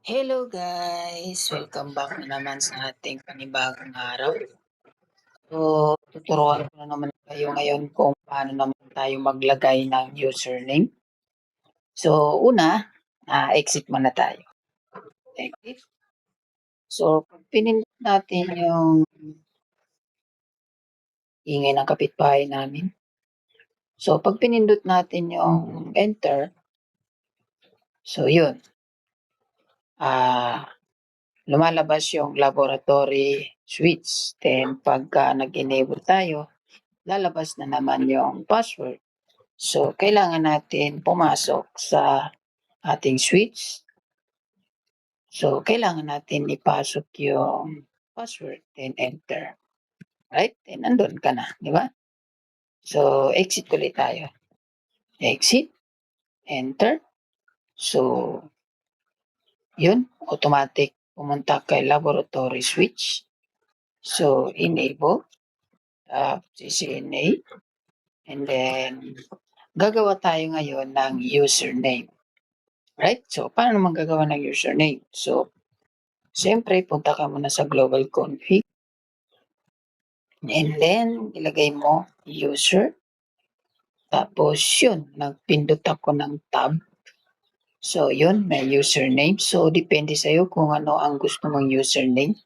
Hello guys! Welcome back na naman sa ating panibagong araw. So, tuturuan ko na naman kayo ngayon kung paano naman tayo maglagay ng username. So, una, exit muna tayo. Exit. So, pag pinindot natin yung ingay ng kapitbahay namin. So, pag pinindot natin yung enter, so yun, ah, lumalabas yung laboratory switch. Then, pagka nag-enable tayo, lalabas na naman yung password. So, kailangan natin pumasok sa ating switch. So, kailangan natin ipasok yung password, then enter. Right? Then, nandun ka na, di ba? So, exit ulit tayo. Exit, enter. So, yun, automatic pumunta kay laboratory switch. So, enable, CCNA, and then, gagawa tayo ngayon ng username. Right? So, paano naman gagawa ng username? So, siyempre punta ka muna sa global config, and then ilagay mo user, tapos yun, nagpindot ako ng tab. So, yun, may username. So, depende sa'yo kung ano ang gusto mong username.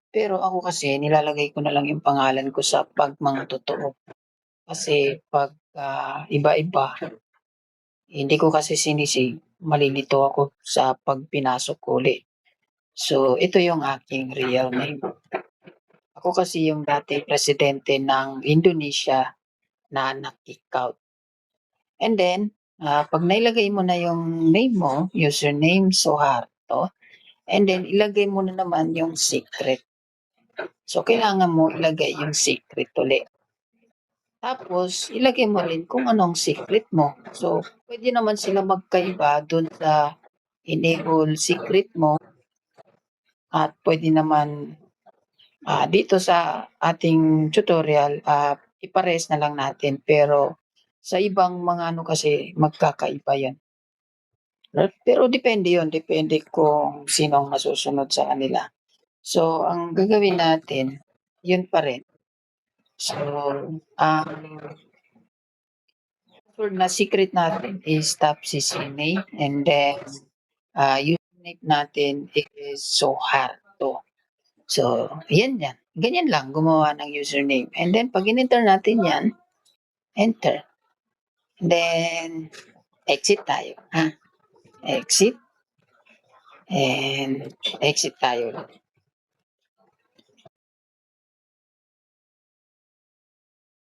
Pero ako kasi, nilalagay ko na lang yung pangalan ko sa pagmang totoo. Kasi pag iba-iba, hindi ko kasi sinisig, malilito ako sa pagpinasok ko ulit. So, ito yung aking real name. Ako kasi yung dating presidente ng Indonesia na na-kick out. And then, pag nailagay mo na yung name mo, username, Suharto, and then ilagay mo na naman yung secret. So, kailangan mo ilagay yung secret ulit. Tapos, ilagay mo rin kung anong secret mo. So, pwede naman sila magkaiba dun sa enable secret mo at pwede naman dito sa ating tutorial, ipares na lang natin pero sa ibang mga ano kasi magkakaiba yan. Pero depende yon, depende kung sino ang masusunod sa kanila. So, ang gagawin natin, yun pa rin. So, ang password na secret natin is top CCNA, and then username natin is Soharto. So, yan yan. Ganyan lang gumawa ng username. And then, pag in-enter natin yan, enter. Then, exit tayo. Exit. And exit tayo.